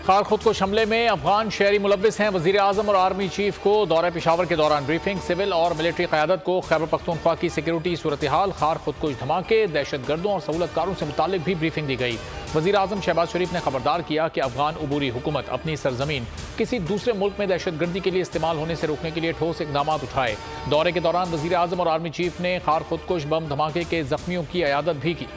खार खुदकुश हमले में अफगान शहरी मुलव्विस हैं। वजीर आजम और आर्मी चीफ को दौरे पेशावर के दौरान ब्रीफिंग। सिविल और मिलिट्री क़यादत को खैबर पख्तूनख्वा की सिक्योरिटी सूरत हाल, खार खुदकुश धमाके, दहशत गर्दों और सहूलतकारों से मुतालिक भी ब्रीफिंग दी गई। वजीर आजम शहबाज शरीफ ने खबरदार किया कि अफगान उबूरी हुकूमत अपनी सरजमीन किसी दूसरे मुल्क में दहशत गर्दी के लिए इस्तेमाल होने से रोकने के लिए ठोस इकदाम उठाए। दौरे के दौरान वजीर आजम और आर्मी चीफ ने खार खुदकुश बम धमाके के जख्मियों की अयादत भी की।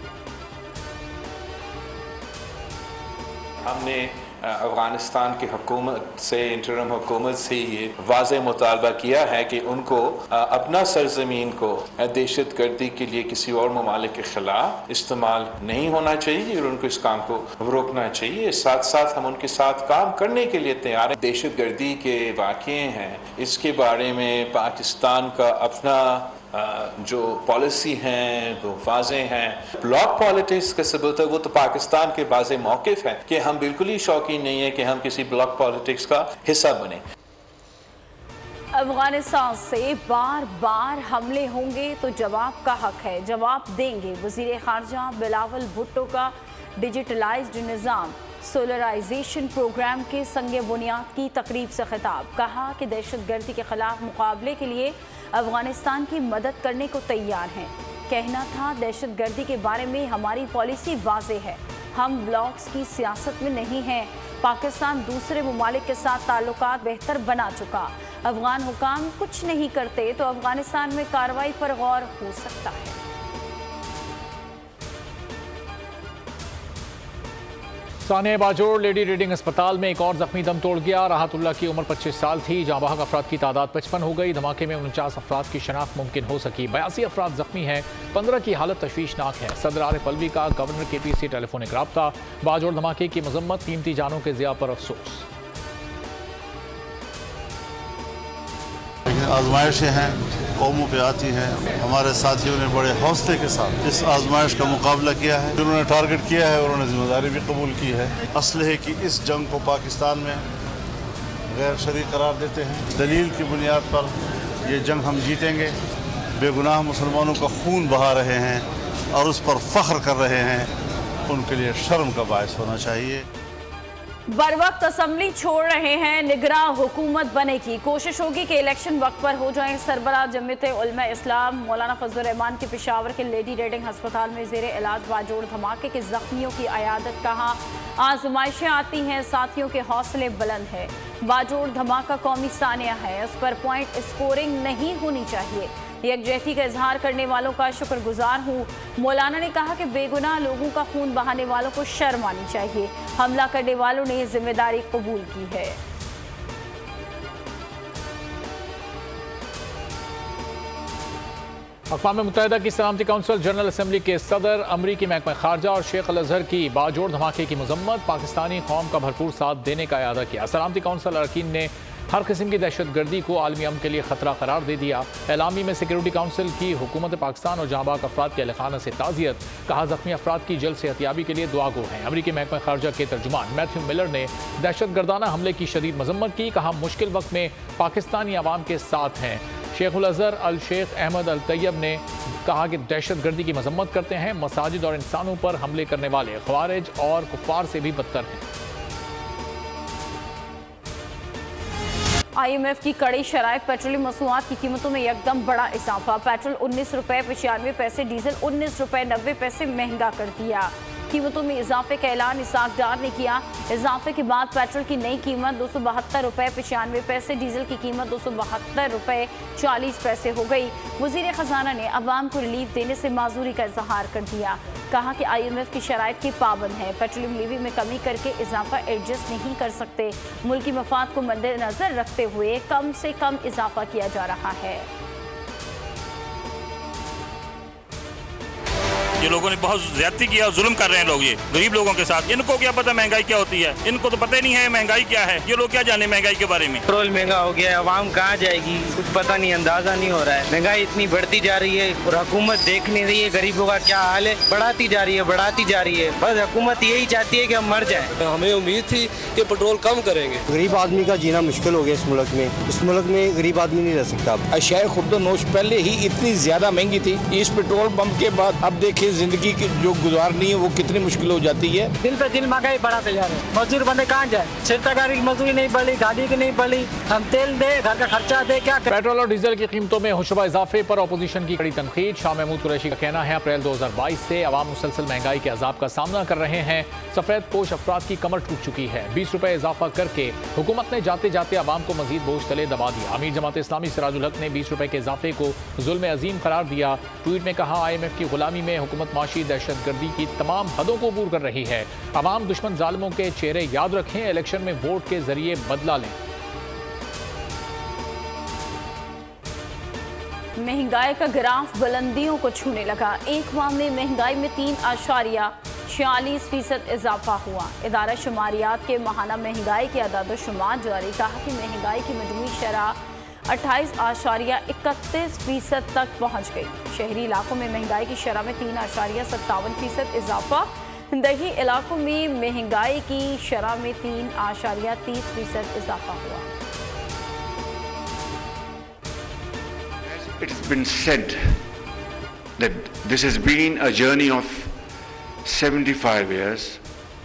हमने अफगानिस्तान की हुकूमत से, इंटरिम हुकूमत से ये वाज़ेह मुतालबा किया है कि उनको अपना सरजमीन को दहशत गर्दी के लिए किसी और ममालिक के खिलाफ इस्तेमाल नहीं होना चाहिए और उनको इस काम को रोकना चाहिए। साथ साथ हम उनके साथ काम करने के लिए तैयार हैं। दहशत गर्दी के वाक़े हैं, इसके बारे में पाकिस्तान का अपना जो पॉलिसी हैं वो वाज़े हैं। ब्लॉक पॉलिटिक्स का सबूत है वो तो पाकिस्तान के वाज़े मौक़िफ़ है कि हम बिल्कुल ही शौकीन नहीं है कि हम किसी ब्लॉक पॉलिटिक्स का हिस्सा बने। अफगानिस्तान से बार बार हमले होंगे तो जवाब का हक है, जवाब देंगे। वज़ीर ख़ारजा बिलावल भुट्टो का डिजिटलाइज्ड निज़ाम सोलराइजेशन प्रोग्राम के संगे बुनियाद की तकरीब से खिताब। कहा कि दहशत गर्दी के खिलाफ मुकाबले के लिए अफगानिस्तान की मदद करने को तैयार हैं। कहना था दहशत गर्दी के बारे में हमारी पॉलिसी वाज़े है, हम ब्लॉक्स की सियासत में नहीं हैं। पाकिस्तान दूसरे ममालिक के साथ ताल्लुकात बेहतर बना चुका। अफगान हुकाम कुछ नहीं करते तो अफगानिस्तान में कार्रवाई पर गौर हो सकता है। सानिया बाजोड़ लेडी रीडिंग अस्पताल में एक और जख्मी दम तोड़ गया। राहतुल्लाह की उम्र 25 साल थी। जाँ बहक अफराद की तादाद 55 हो गई। धमाके में 49 अफराद की शनाख्त मुमकिन हो सकी। 82 अफराद जख्मी हैं, 15 की हालत तशवीशनाक है। सदर आरिफ अलवी का गवर्नर KPC टेलीफोनिक राब्ता। बाजोड़ धमाके की मजम्मत, कीमती जानों के ज़िया पर अफसोस। आजमाइशें हैं, कौमों पे आती हैं। हमारे साथियों ने बड़े हौसले के साथ इस आजमाइश का मुकाबला किया है। उन्होंने टारगेट किया है, उन्होंने जिम्मेदारी भी कबूल की है। असलहे की इस जंग को पाकिस्तान में गैर शरई करार देते हैं। दलील की बुनियाद पर ये जंग हम जीतेंगे। बेगुनाह मुसलमानों का खून बहा रहे हैं और उस पर फख्र कर रहे हैं, उनके लिए शर्म का बायस होना चाहिए। बर वक्त असम्बली छोड़ रहे हैं, निगरां हुकूमत बने की कोशिश होगी कि इलेक्शन वक्त पर हो जाए। सरबराह जमीयत उलमा इस्लाम मौलाना फजल रहमान के पेशावर के लेडी रीडिंग अस्पताल में जेर इलाज बाजोड़ धमाके के जख्मियों की अयादत। कहा आजमाइशें आती हैं, साथियों के हौसले बुलंद है। बाजोड़ धमाका कौमी सानिया है, उस पर पॉइंट स्कोरिंग नहीं होनी चाहिए। यकजहती का इजहार करने वालों का शुक्रगुजार हूँ। मौलाना ने कहा कि बेगुनाह लोगों का खून बहाने वालों को शर्म आनी चाहिए। हमला करने वालों ने जिम्मेदारी कबूल की है। अक़वाम मुत्तहिदा की सलामती काउंसिल जनरल असम्बली के सदर, अमरीकी महकमा खारजा और शेख अल अजहर की बाजोड़ धमाके की मजम्मत, पाकिस्तानी कौम का भरपूर साथ देने का इरादा किया। सलामती काउंसिल अरकान ने हर किस्म की दहशत गर्दी को आलमी अमन के लिए खतरा करार दे दिया। एलामी में सिक्योरिटी काउंसिल की हुकूमत पाकिस्तान और जाँ बहक अफराद के अहलखाना से ताज़ियत। कहा जख्मी अफराद की जल्द सेहतियाबी के लिए दुआ गो हैं। अमरीकी महकमा खारजा के तर्जुमान मैथ्यू मिलर ने दहशत गर्दाना हमले की शदीद मजम्मत की। कहा मुश्किल वक्त में पाकिस्तानी अवाम के साथ हैं। शेख उल अजहर अल शेख अहमद अल तैयब ने कहा कि दहशत गर्दी की मजम्मत करते हैं। मसाजिद और इंसानों पर हमले करने वाले ख्वारिज और कुफ्फार से भी बदतर हैं। IMF की कड़ी शराइत, पेट्रोलियम मसूआत की कीमतों में एकदम बड़ा इजाफा। पेट्रोल 19 रुपये 95 पैसे, डीजल 19 रुपये 90 पैसे महंगा कर दिया। कीमतों में इजाफे का ऐलान इसाक डार ने किया। इजाफे के बाद पेट्रोल की नई कीमत 272 रुपये 95 पैसे, डीजल की कीमत 272 रुपये 40 पैसे हो गई। वजीर खजाना ने अवाम को रिलीफ देने से माजूरी का इजहार कर दिया। कहा कि IMF की शराइत की पाबंद है, पेट्रोलियम लीवी में कमी करके इजाफा एडजस्ट नहीं कर सकते। मुल्की मफाद को मद्देनजर रखते हुए कम से कम इजाफा किया जा रहा है। ये लोगों ने बहुत ज्यादती किया, जुल्म कर रहे हैं लोग ये गरीब लोगों के साथ। इनको क्या पता महंगाई क्या होती है, इनको तो पता ही नहीं है महंगाई क्या है। ये लोग क्या जाने महंगाई के बारे में। पेट्रोल महंगा हो गया है, आवाम कहाँ जाएगी कुछ पता नहीं, अंदाजा नहीं हो रहा है। महंगाई इतनी बढ़ती जा रही है और हुकूमत देख नहीं रही है गरीबों का क्या हाल है। बढ़ाती जा रही है, बढ़ाती जा रही है। बस हुकूमत यही चाहती है कि हम मर जाए। हमें उम्मीद थी कि पेट्रोल कम करेंगे। गरीब आदमी का जीना मुश्किल हो गया इस मुल्क में। इस मुल्क में गरीब आदमी नहीं रह सकता। अशिया खुर्द नोश पहले ही इतनी ज्यादा महंगी थी, इस पेट्रोल पंप के बाद अब देखिए जिंदगी की जो गुजारनी है वो कितनी मुश्किल हो जाती है। दिन पे दिन महंगाई बढ़ाते जा रहे हैं। मजदूर बंदे कहाँ जाए? चित्रकारी की मजदूरी नहीं बढ़ी, गाड़ी की नहीं बढ़ी, हम तेल दे, घर का खर्चा दे, क्या करें? पेट्रोल और डीजल की कीमतों में होशरुबा इजाफे पर अपोजिशन की कड़ी तनकीद। शाह महमूद कुरैशी का कहना है अप्रैल 2022 से अवाम मुसलसल महंगाई के अजाब का सामना कर रहे हैं। सफेद पोश अफराद की कमर टूट चुकी है। 20 रुपए इजाफा करके हुकूमत ने जाते जाते अवाम को मजीद बोझ तले दबा दिया। अमीर जमात इस्लामी सिराजुल हक ने 20 रुपए के इजाफे को जुल्म अजीम करार दिया। ट्वीट में कहा IMF की गुलामी में हुकूमत माशी दहशतगर्दी की तमाम हदों को अबूर कर रही है। अवाम दुश्मन जालिमों के चेहरे याद रखें, इलेक्शन में वोट के जरिए बदला लें। महंगाई का ग्राफ बुलंदियों को छूने लगा। एक माह में महंगाई में 3.46% इजाफा हुआ। इदारा शुमारियात के माहाना महंगाई के अदाद-ओ-शुमार जारी कहा कि महंगाई की मजमूई शरह 28.31% तक पहुंच गई। शहरी इलाकों में महंगाई की शरह में 3.57% इजाफा। दही इलाकों में महंगाई की शरह में 3.30% इजाफा हुआ। It has been said that this has been a journey of 75 years.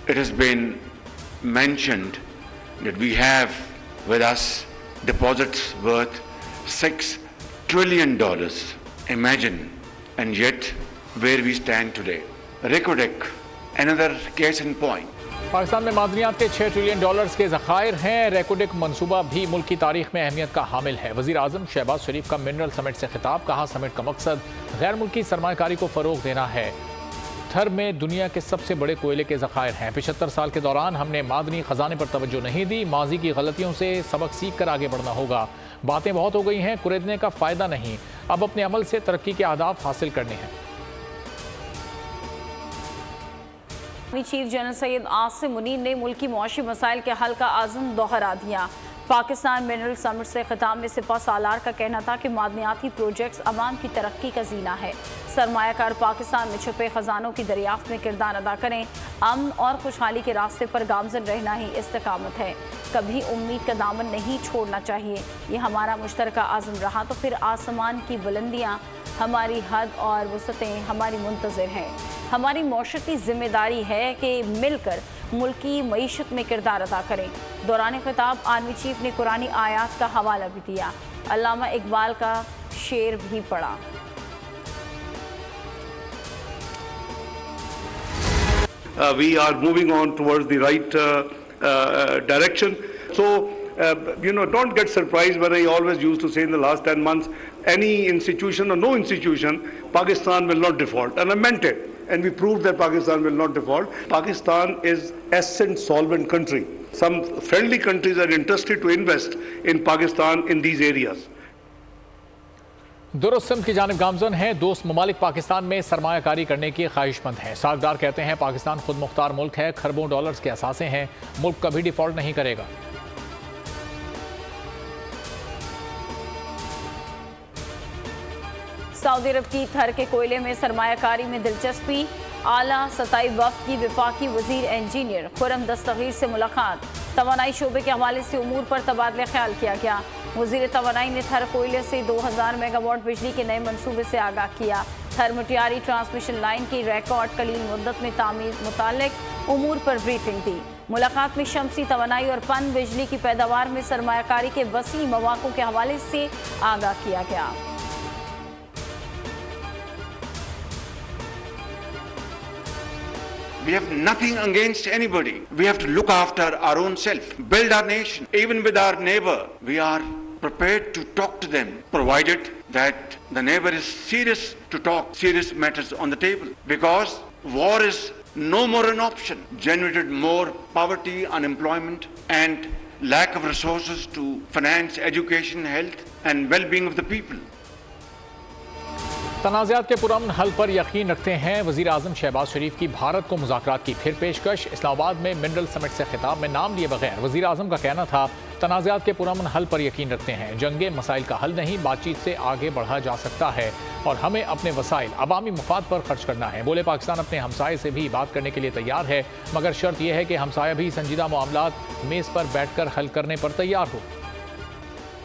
It has been mentioned that we have with us deposits worth $6 trillion. Imagine, and yet where we stand today. Recordec, another case in point. Pakistan में मादनियात के $6 trillion के ज़खायर हैं। रेकोडेक मनसूबा भी मुल्क की तारीख में अहमियत का हामिल है। वज़ीर आज़म शहबाज शरीफ का मिनरल समिट से खिताब। कहा समिट का मकसद गैर मुल्की सरमायाकारी को फ़रोग देना है। थर में दुनिया के सबसे बड़े कोयले के ज़खायर हैं। 75 साल के दौरान हमने मादनी ख़जाने पर तवज्जो नहीं दी। माजी की गलतियों से सबक सीख कर आगे बढ़ना होगा। बातें बहुत हो गई हैं, कुरेदने का फ़ायदा नहीं। अब अपने अमल से तरक्की के आदाब हासिल करने हैं। चीफ जनरल सैयद आसिम मुनीर ने मुल्की मुआशी मसाइल के हल का आज़म दोहरा दिया। पाकिस्तान मिनरल समिट से खिताब में सिपा सालार का कहना था कि मादनियाती प्रोजेक्ट्स अवाम की तरक्की का जीना है। सरमायाकार पाकिस्तान में छुपे खजानों की दरियाफ्त में किरदार अदा करें। अमन और खुशहाली के रास्ते पर गामजन रहना ही इस्तिकामत है। कभी उम्मीद का दामन नहीं छोड़ना चाहिए। ये हमारा मुश्तरका आज़म रहा तो फिर आसमान की बुलंदियाँ हमारी हद और वसतें हमारी मुंतज़िर हैं। हमारी मौशती जिम्मेदारी है कि मिलकर मुल्की मईशत में किरदार अदा करें। दौरान खिताब आर्मी चीफ ने कुरानी आयात का हवाला भी दिया। अल्लामा इकबाल का शेर भी पढ़ा। We are moving on towards the right direction. So, don't get surprised when I always used to say in the last 10 months, any institution or no institution, Pakistan will not default. And I meant it. And we proved that Pakistan will not default. Pakistan is asset solvent country. Some friendly countries are interested to invest in Pakistan in these areas. दुरुस्त की जानिब गामजन है। दोस्त ममालिक पाकिस्तान में सरमायाकारी करने की ख्वाहिशमंद हैं। सागदार कहते हैं पाकिस्तान खुद मुख्तार मुल्क है, खरबों डॉलर्स के असासे हैं, मुल्क कभी डिफॉल्ट नहीं करेगा। सऊदी अरब की थर के कोयले में सरमायाकारी में दिलचस्पी। आला सताई वफ्द की वफाकी वजीर इंजीनियर खुरम दस्तगीर से मुलाकात। तवानाई शोबे के हवाले से उमूर पर तबादला ख्याल किया गया। वजीर तवानाई ने थर कोयले से 2000 मेगावाट बिजली के नए मनसूबे से आगाह किया। थर मुटियारी ट्रांसमिशन लाइन की रिकॉर्ड कलील मुद्दत में तामीर मुतालिक उमूर पर ब्रीफिंग दी। मुलाकात में शमसी तवानाई और पन बिजली की पैदावार में सरमायाकारी के वसी मौक़ों के हवाले से आगाह किया गया। We have nothing against anybody. We have to look after our own self, build our nation. Even with our neighbor, we are prepared to talk to them, provided that the neighbor is serious to talk serious matters on the table. Because war is no more an option. Generated more poverty, unemployment, and lack of resources to finance education, health, and well-being of the people. तनाज़ात के पुरअमन हल पर यकीन रखते हैं। वज़ीर आज़म शहबाज शरीफ की भारत को मुज़ाकरात की फिर पेशकश। इस्लामाबाद में मिनरल समिट से खिताब में नाम लिए बगैर वज़ीर आज़म का कहना था तनाज़ात के पुरअमन हल पर यकीन रखते हैं। जंगे मसाइल का हल नहीं, बातचीत से आगे बढ़ा जा सकता है और हमें अपने वसाइल अवामी मफाद पर खर्च करना है। बोले पाकिस्तान अपने हमसाये से भी बात करने के लिए तैयार है, मगर शर्त यह है कि हमसाया भी संजीदा मामलात मेज़ पर बैठ कर हल करने पर तैयार हो।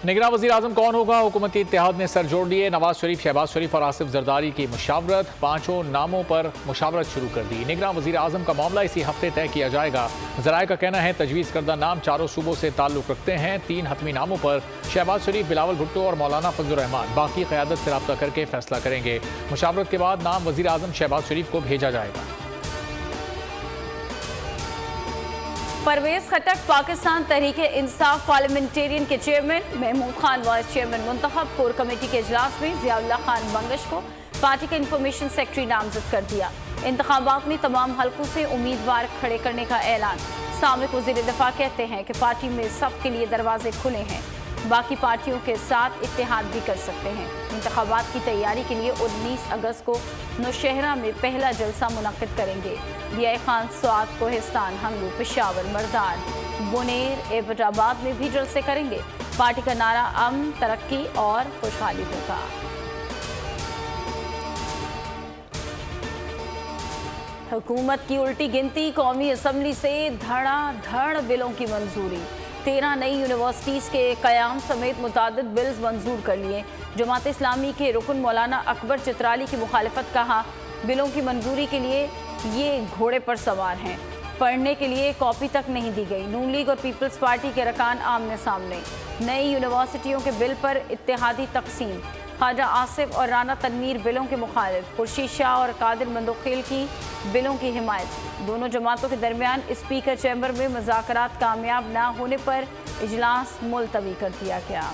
निगरान वज़ीर आज़म कौन होगा? हुकूमती इत्तेहाद ने सर जोड़ लिए। नवाज शरीफ, शहबाज शरीफ और आसिफ जरदारी की मुशावरत, 5 नामों पर मुशावरत शुरू कर दी। निगरान वज़ीर आज़म का मामला इसी हफ्ते तय किया जाएगा। ज़राए का कहना है तजवीज़ करदा नाम चारों सूबों से ताल्लुक़ रखते हैं। 3 हतमी नामों पर शहबाज शरीफ, बिलावल भुट्टो और मौलाना फजलुर रहमान बाकी क़यादत से रब्ता करके फैसला करेंगे। मुशावरत के बाद नाम वज़ीर आज़म शहबाज शरीफ को भेजा जाएगा। परवेज खटक पाकिस्तान तहरीक-ए-इंसाफ पार्लियामेंटेरियन के chairman, Mahmood Khan vice chairman मुंतखब। कोर कमेटी के इजलास में ज़ियाउल्लाह खान बंगश को पार्टी के इंफॉर्मेशन सेक्रेटरी नामजद कर दिया। इंतखाबात में तमाम हलकों से उम्मीदवार खड़े करने का ऐलान। साबिक़ वज़ीर दिफा कहते हैं कि पार्टी में सबके लिए दरवाजे खुले हैं, बाकी पार्टियों के साथ इत्तेहाद भी कर सकते हैं। इंतखाबात की तैयारी के लिए 19 अगस्त को नौशहरा में पहला जलसा मुनक्किद करेंगे। दिया खान, स्वात, कोहिस्तान, हंगू, पेशावर, मर्दान, बुनेर, एबटाबाद में भी जलसे करेंगे। पार्टी का नारा अमन, तरक्की और खुशहाली होगा। हुकूमत की उल्टी गिनती, कौमी असम्बली से धड़ाधड़ बिलों की मंजूरी। 13 नई यूनिवर्सिटीज़ के क़याम समेत मुतादिद बिल्स मंजूर कर लिए। जमात इस्लामी के रुकन मौलाना अकबर चित्राली की मुखालिफत, कहा बिलों की मंजूरी के लिए ये घोड़े पर सवार हैं, पढ़ने के लिए कॉपी तक नहीं दी गई। नून लीग और पीपल्स पार्टी के अरकान आमने सामने। नई यूनिवर्सिटियों के बिल पर इत्तेहादी तकसीम। ख्वाजा आसिफ और राना तनवीर बिलों के मुखालिफ। खुर्शीद शाह और कादिर मंदोखेल की बिलों की हिमायत। दोनों जमातों के दरमियान स्पीकर चैम्बर में मुज़ाकरात कामयाब न होने पर इजलास मुलतवी कर दिया गया।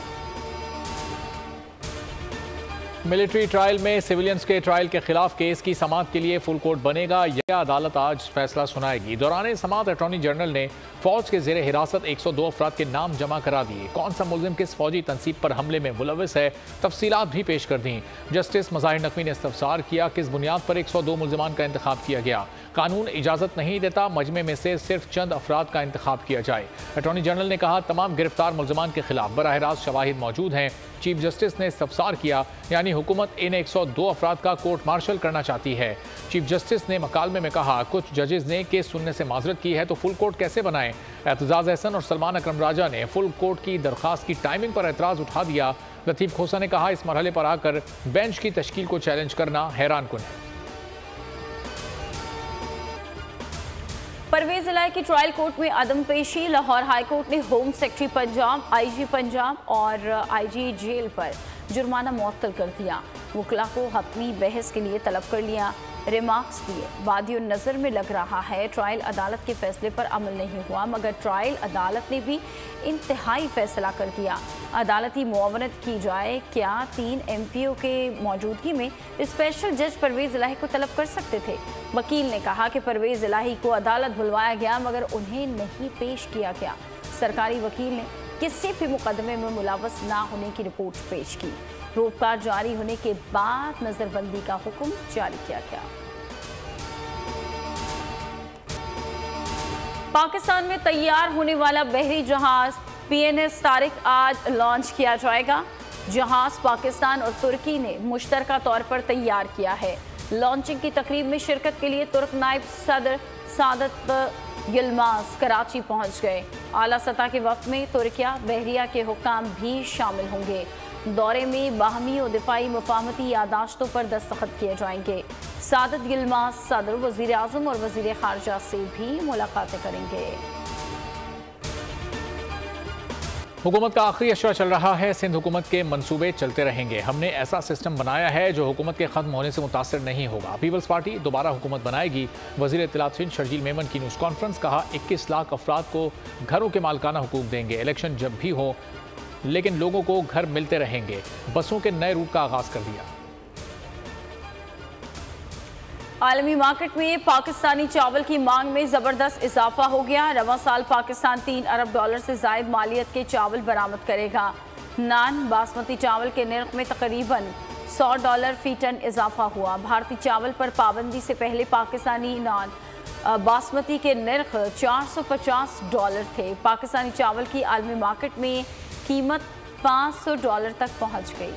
मिलिट्री ट्रायल में सिविलियंस के ट्रायल के खिलाफ केस की समाअत के लिए फुल कोर्ट बनेगा। यह अदालत आज फैसला सुनाएगी। दौरान समाअत अटॉर्नी जनरल ने फौज के जेर हिरासत 102 अफराद के नाम जमा करा दिए। कौन सा मुल्जिम किस फौजी तनसीब पर हमले में मुलविस है, तफसीलात भी पेश कर दी। जस्टिस मज़ाहिर नकवी ने इस्तफसार किया किस बुनियाद पर 102 मुल्जिमान का इंतखाब किया गया। कानून इजाज़त नहीं देता मजमे में से सिर्फ चंद अफराद का इंतखाब किया जाए। अटॉर्नी जनरल ने कहा तमाम गिरफ्तार मुल्जिमान के खिलाफ बराह रास्त शवाहिद मौजूद हैं। चीफ जस्टिस ने इस्तफसार किया यानी हुकूमत इन 102 अफराद का कोर्ट मार्शल करना चाहती है। चीफ जस्टिस ने मकालमे में कहा कुछ जजेस ने केस सुनने से माजरत की है तो फुल कोर्ट कैसे बनाएं। एतजाज़ अहसन और सलमान अकरम राजा ने फुल कोर्ट की दरख्वास्त की टाइमिंग पर एतराज़ उठा दिया। लतीफ़ खोसा ने कहा इस मरहले पर आकर बेंच की तश्कील को चैलेंज करना हैरान कुन है। परवेज इलाही की ट्रायल कोर्ट में अदम पेशी। लाहौर हाई कोर्ट ने home secretary Punjab, IG Punjab और IG जेल पर जुर्माना मुअत्तल कर दिया। वकला को हतमी बहस के लिए तलब कर लिया। रिमार्क्स दिए। बादियों नज़र में लग रहा है ट्रायल अदालत के फैसले पर अमल नहीं हुआ, मगर ट्रायल अदालत ने भी इंतहाई फैसला कर दिया। अदालती मुआवनत की जाए। क्या 3 MPO के मौजूदगी में स्पेशल जज परवेज इलाही को तलब कर सकते थे? वकील ने कहा कि परवेज इलाही को अदालत बुलवाया गया मगर उन्हें नहीं पेश किया गया। सरकारी वकील ने किसी भी मुकदमे में मुलव्वस ना होने की रिपोर्ट पेश की। रोजगार जारी होने के बाद नजरबंदी का हुक्म जारी किया गया। पाकिस्तान में तैयार होने वाला बहरी जहाज PNS तारिक आज लॉन्च किया जाएगा। जहाज पाकिस्तान और तुर्की ने मुश्तरका तौर पर तैयार किया है। लॉन्चिंग की तकरीब में शिरकत के लिए तुर्क नायब सदर सादत यिल्माज कराची पहुंच गए। आला सतह के वक्त में तुर्किया बहरिया के हुक्काम भी शामिल होंगे। दौरे में बाहमी और दिफाई मुफाहमती यादाश्तों पर दस्तखत किए जाएंगे। सादत यिल्माज सदर, वज़ीर आज़म और वज़ीर ख़ारजा से भी मुलाकातें करेंगे। हुकूमत का आखिरी अशरा चल रहा है। सिंध हुकूमत के मंसूबे चलते रहेंगे। हमने ऐसा सिस्टम बनाया है जो हुकूमत के ख़त्म होने से मुतासर नहीं होगा। पीपल्स पार्टी दोबारा हुकूमत बनाएगी। वज़ीर इत्तलात सिंध शर्जील मेमन की न्यूज़ कॉन्फ्रेंस। कहा 21 लाख अफराद को घरों के मालिकाना हुकूक देंगे। इलेक्शन जब भी हो लेकिन लोगों को घर मिलते रहेंगे। बसों के नए रूट का आगाज़ कर दिया। आलमी मार्केट में पाकिस्तानी चावल की मांग में ज़बरदस्त इजाफा हो गया। रवा साल पाकिस्तान $3 अरब से ज़ायद मालियत के चावल बरामद करेगा। नान बासमती चावल के निर्ख में तकरीबन $100 फी टन इजाफा हुआ। भारतीय चावल पर पाबंदी से पहले पाकिस्तानी नान बासमती के निर्ख $450 थे। पाकिस्तानी चावल की आलमी मार्केट में कीमत $500 तक पहुँच गई।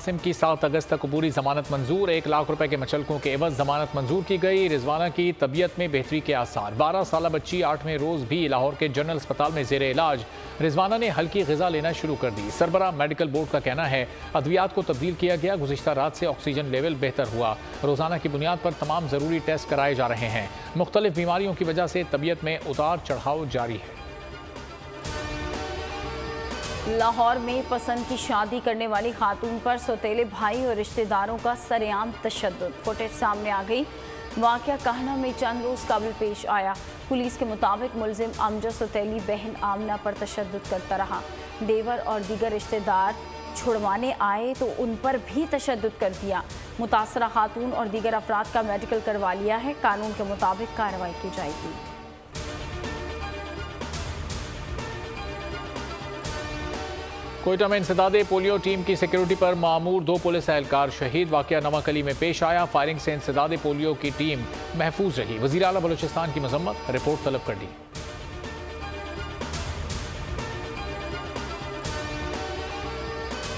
कासिम की 7 अगस्त तक अबूरी जमानत मंजूर। 1 लाख रुपए के मचलकों के एवज जमानत मंजूर की गई। रिजवाना की तबीयत में बेहतरी के आसार। 12 साल बच्ची 8वें रोज भी लाहौर के जनरल अस्पताल में जेर इलाज। रिजवाना ने हल्की ग़िज़ा लेना शुरू कर दी। सरबरा मेडिकल बोर्ड का कहना है अद्वियात को तब्दील किया गया। गुज़िश्ता रात से ऑक्सीजन लेवल बेहतर हुआ। रोजाना की बुनियाद पर तमाम ज़रूरी टेस्ट कराए जा रहे हैं। मुख्तलिफ बीमारियों की वजह से तबीयत में उतार चढ़ाव जारी है। लाहौर में पसंद की शादी करने वाली खातून पर सौतेले भाई और रिश्तेदारों का सरेआम तशद्दुद। फुटेज सामने आ गई। वाक़या कहना में चंद रोज़ काबिल पेश आया। पुलिस के मुताबिक मुलजिम अमजद सौतेली बहन आमना पर तशद्दुद करता रहा। देवर और दीगर रिश्तेदार छुड़वाने आए तो उन पर भी तशद्दुद कर दिया। मुतासरा खातून और दीगर अफराद का मेडिकल करवा लिया है। कानून के मुताबिक कार्रवाई की जाएगी। कोयटा में इंसदादे पोलियो टीम की सिक्योरिटी पर मामूर 2 पुलिस एहलकार शहीद। वाक़या नवाकली में पेश आया। फायरिंग से इंसदादे पोलियो की टीम महफूज रही। वज़ीर आला बलूचिस्तान की मजम्मत। रिपोर्ट तलब कर दी।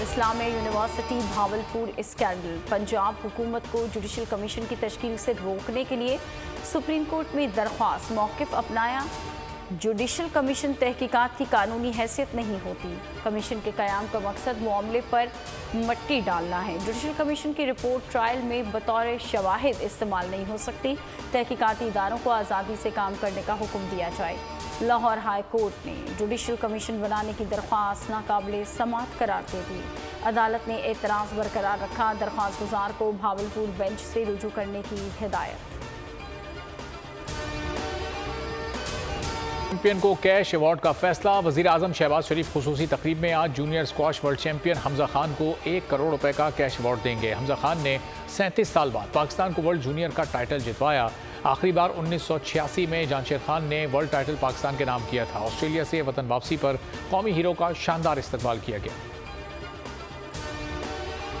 Islamia university Bahawalpur scandal. पंजाब हुकूमत को जुडिशल कमीशन की तश्कील से रोकने के लिए सुप्रीम कोर्ट में दरख्वास्त। मौक़िफ़ अपनाया। जुडिशल कमीशन तहकीकात की कानूनी हैसियत नहीं होती। कमीशन के क़याम का मकसद मामले पर मट्टी डालना है। जुडिशल कमीशन की रिपोर्ट ट्रायल में बतौर शवाहिद इस्तेमाल नहीं हो सकती। तहकीकाती इदारों को आज़ादी से काम करने का हुक्म दिया जाए। लाहौर हाई कोर्ट ने जुडिशल कमीशन बनाने की दरख्वास्त नाकाबिले समाअत करार दे दी। अदालत ने एतराज़ बरकरार रखा। दरख्वास्त गुजार को भावलपुर बेंच से रुजू करने की हिदायत। चैंपियन को कैश अवार्ड का फैसला। वज़ीर आज़म शहबाज शरीफ खुसूसी तकरीब में आज junior squash world champion Hamza Khan को 1 करोड़ रुपए का कैश अवार्ड देंगे। हमजा खान ने 37 साल बाद पाकिस्तान को वर्ल्ड जूनियर का टाइटल जितवाया। आखिरी बार 1986 में जांशेर खान ने वर्ल्ड टाइटल पाकिस्तान के नाम किया था। ऑस्ट्रेलिया से वतन वापसी पर कौमी हीरो का शानदार इस्तकबाल किया गया।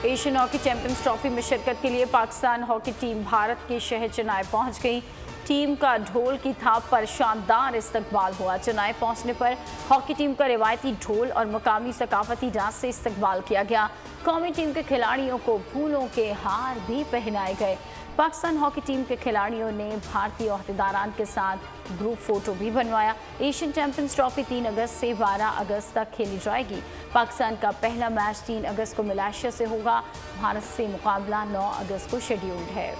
एशियन हॉकी चैंपियंस ट्रॉफी में शिरकत के लिए पाकिस्तान हॉकी टीम भारत के शहर चेन्नई पहुंच गई। टीम का ढोल की थाप पर शानदार इस्तकबाल हुआ। चेन्नई पहुंचने पर हॉकी टीम का रिवायती ढोल और मकामी सकाफती डांस से इस्तकबाल किया गया। कौमी टीम के खिलाड़ियों को फूलों के हार भी पहनाए गए। पाकिस्तान हॉकी टीम के खिलाड़ियों ने भारतीय ओहदेदारान के साथ ग्रुप फोटो भी बनवाया। एशियन चैंपियंस ट्रॉफी 3 अगस्त से 12 अगस्त तक खेली जाएगी। पाकिस्तान का पहला मैच 3 अगस्त को मलेशिया से होगा। भारत से मुकाबला 9 अगस्त को शेड्यूल्ड है।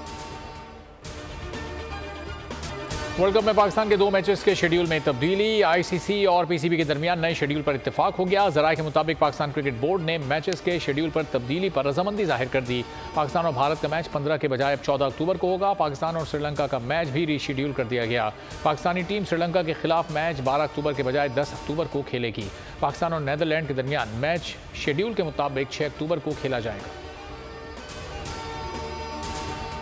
वर्ल्ड कप में पाकिस्तान के 2 मैचेस के शेड्यूल में तब्दीली। आईसीसी और पीसीबी के दरमियान नए शेड्यूल पर इत्तेफाक हो गया। ज़राए के मुताबिक पाकिस्तान क्रिकेट बोर्ड ने मैचेस के शेड्यूल पर तब्दीली पर रजामंदी जाहिर कर दी। पाकिस्तान और भारत का मैच 15 के बजाय अब 14 अक्टूबर को होगा। पाकिस्तान और श्रीलंका का मैच भी रीशेड्यूल कर दिया गया। पाकिस्तानी टीम श्रीलंका के खिलाफ मैच 12 अक्टूबर के बजाय 10 अक्टूबर को खेलेगी। पाकिस्तान और नीदरलैंड के दरमियान मैच शेड्यूल के मुताबिक 6 अक्टूबर को खेला जाएगा।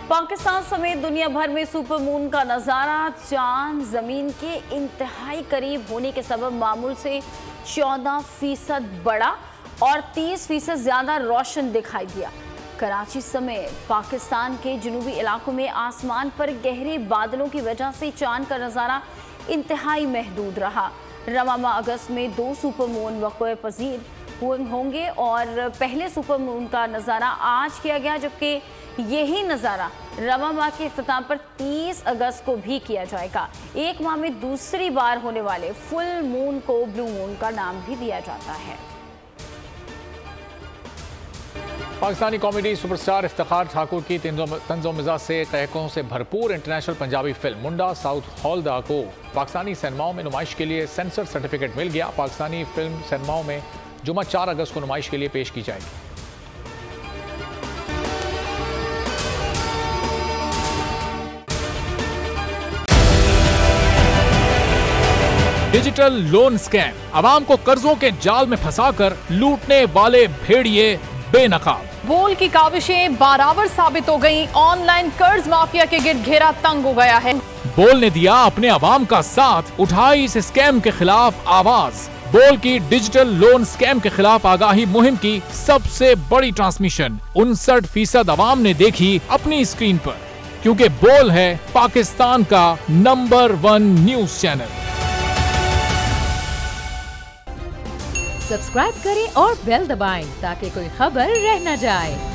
पाकिस्तान समेत दुनिया भर में सुपर मून का नज़ारा। चांद जमीन के इंतहाई करीब होने के सबब मामूल से 14% बड़ा और 30% ज़्यादा रोशन दिखाई दिया। कराची समेत पाकिस्तान के जनूबी इलाकों में आसमान पर गहरे बादलों की वजह से चांद का नज़ारा इंतहाई महदूद रहा। रवामा अगस्त में 2 सुपर मून वक़्फ़े पजीर होंगे और पहले सुपर मून का नज़ारा आज किया गया, जबकि यही नज़ारा रवामा के इख्तिताम पर 30 अगस्त को भी किया जाएगा। एक माह में दूसरी बार होने वाले फुल मून को ब्लू मून का नाम भी दिया जाता है। पाकिस्तानी कॉमेडी सुपरस्टार इफ्तिखार ठाकुर की तंज़ो मिज़ाज से कहकों से भरपूर इंटरनेशनल पंजाबी फिल्म मुंडा साउथ हॉलदा को पाकिस्तानी सिनेमाओं में नुमाइश के लिए सेंसर सर्टिफिकेट मिल गया। पाकिस्तानी फिल्म सिनेमाओं में जुमा 4 अगस्त को नुमाइश के लिए पेश की जाएगी। डिजिटल लोन स्कैम, आवाम को कर्जों के जाल में फंसाकर लूटने वाले भेड़िए बेनकाब। बोल की काविशें बाराबर साबित हो गईं। ऑनलाइन कर्ज माफिया के गिर्द घेरा तंग हो गया है। बोल ने दिया अपने आवाम का साथ, उठाई इस स्कैम के खिलाफ आवाज। बोल की डिजिटल लोन स्कैम के खिलाफ आगाही मुहिम की सबसे बड़ी ट्रांसमिशन 59% आवाम ने देखी अपनी स्क्रीन पर, क्योंकि बोल है पाकिस्तान का नंबर 1 न्यूज चैनल। सब्सक्राइब करें और बेल दबाएं ताकि कोई खबर रह न जाए।